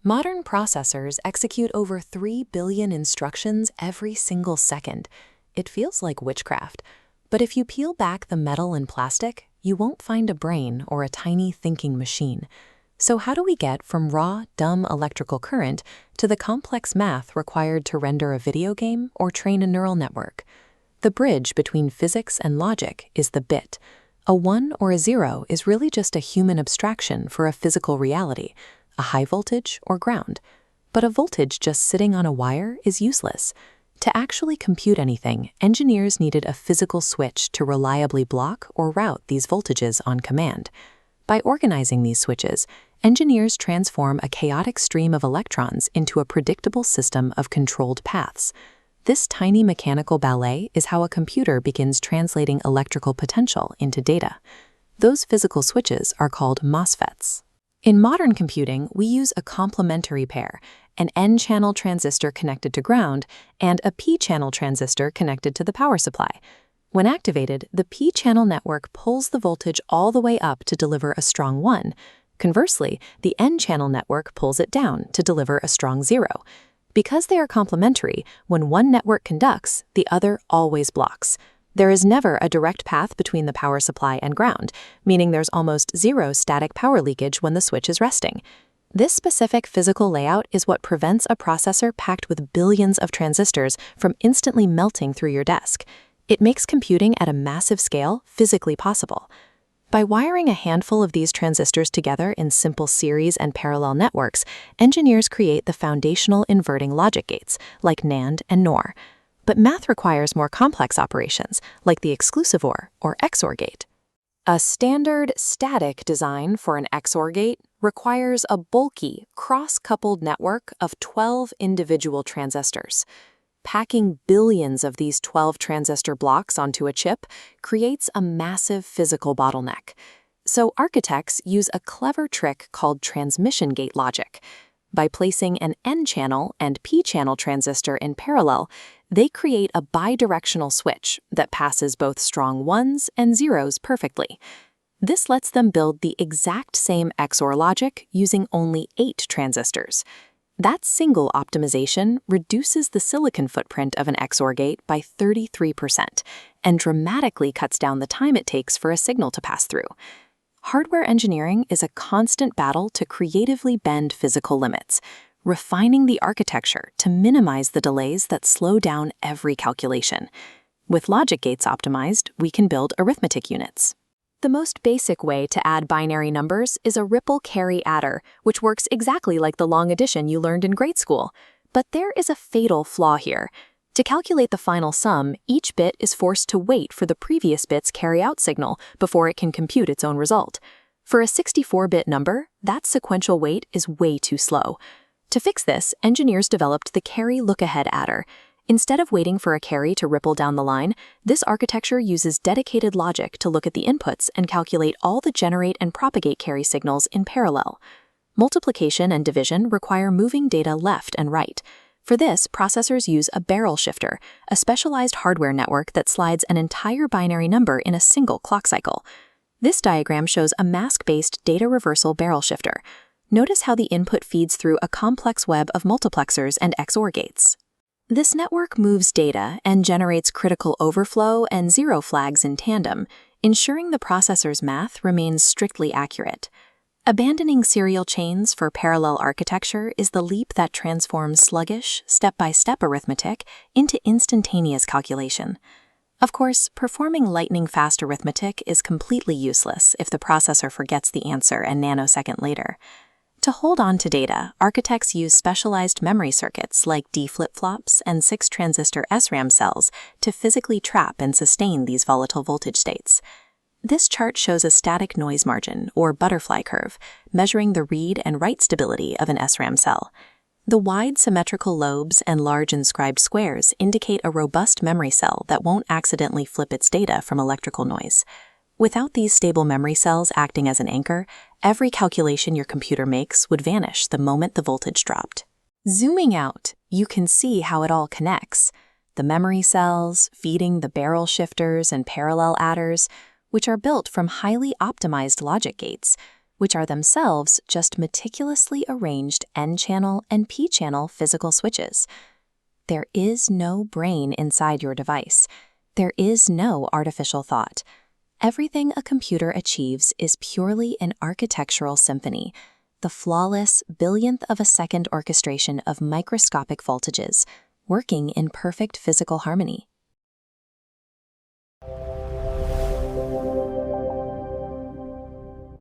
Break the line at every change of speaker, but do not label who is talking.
Modern processors execute over 3 billion instructions every single second. It feels like witchcraft. But if you peel back the metal and plastic, you won't find a brain or a tiny thinking machine. So how do we get from raw, dumb electrical current to the complex math required to render a video game or train a neural network? The bridge between physics and logic is the bit. A 1 or a 0 is really just a human abstraction for a physical reality, a high voltage or ground. But a voltage just sitting on a wire is useless. To actually compute anything, engineers needed a physical switch to reliably block or route these voltages on command. By organizing these switches, engineers transform a chaotic stream of electrons into a predictable system of controlled paths. This tiny mechanical ballet is how a computer begins translating electrical potential into data. Those physical switches are called MOSFETs. In modern computing, we use a complementary pair, an N-channel transistor connected to ground and a P-channel transistor connected to the power supply. When activated, the P-channel network pulls the voltage all the way up to deliver a strong 1. Conversely, the N-channel network pulls it down to deliver a strong 0. Because they are complementary, when one network conducts, the other always blocks. There is never a direct path between the power supply and ground, meaning there's almost zero static power leakage when the switch is resting. This specific physical layout is what prevents a processor packed with billions of transistors from instantly melting through your desk. It makes computing at a massive scale physically possible. By wiring a handful of these transistors together in simple series and parallel networks, engineers create the foundational inverting logic gates, like NAND and NOR. But math requires more complex operations, like the exclusive OR or XOR gate. A standard static design for an XOR gate requires a bulky, cross-coupled network of 12 individual transistors. Packing billions of these 12 transistor blocks onto a chip creates a massive physical bottleneck. So architects use a clever trick called transmission gate logic. By placing an N-channel and P-channel transistor in parallel, they create a bidirectional switch that passes both strong 1s and 0s perfectly. This lets them build the exact same XOR logic using only 8 transistors. That single optimization reduces the silicon footprint of an XOR gate by 33% and dramatically cuts down the time it takes for a signal to pass through. Hardware engineering is a constant battle to creatively bend physical limits, refining the architecture to minimize the delays that slow down every calculation. With logic gates optimized, we can build arithmetic units. The most basic way to add binary numbers is a ripple carry adder, which works exactly like the long addition you learned in grade school. But there is a fatal flaw here. To calculate the final sum, each bit is forced to wait for the previous bit's carry-out signal before it can compute its own result. For a 64-bit number, that sequential wait is way too slow. To fix this, engineers developed the Carry-Lookahead Adder. Instead of waiting for a carry to ripple down the line, this architecture uses dedicated logic to look at the inputs and calculate all the generate and propagate carry signals in parallel. Multiplication and division require moving data left and right. For this, processors use a barrel shifter, a specialized hardware network that slides an entire binary number in a single clock cycle. This diagram shows a mask-based data reversal barrel shifter. Notice how the input feeds through a complex web of multiplexers and XOR gates. This network moves data and generates critical overflow and zero flags in tandem, ensuring the processor's math remains strictly accurate. Abandoning serial chains for parallel architecture is the leap that transforms sluggish, step-by-step arithmetic into instantaneous calculation. Of course, performing lightning-fast arithmetic is completely useless if the processor forgets the answer a nanosecond later. To hold on to data, architects use specialized memory circuits like D flip-flops and 6-transistor SRAM cells to physically trap and sustain these volatile voltage states. This chart shows a static noise margin, or butterfly curve, measuring the read and write stability of an SRAM cell. The wide symmetrical lobes and large inscribed squares indicate a robust memory cell that won't accidentally flip its data from electrical noise. Without these stable memory cells acting as an anchor, every calculation your computer makes would vanish the moment the voltage dropped. Zooming out, you can see how it all connects. The memory cells feeding the barrel shifters and parallel adders, which are built from highly optimized logic gates. which are themselves just meticulously arranged N-channel and P-channel physical switches. There is no brain inside your device. There is no artificial thought. Everything a computer achieves is purely an architectural symphony, the flawless billionth of a second orchestration of microscopic voltages, working in perfect physical harmony.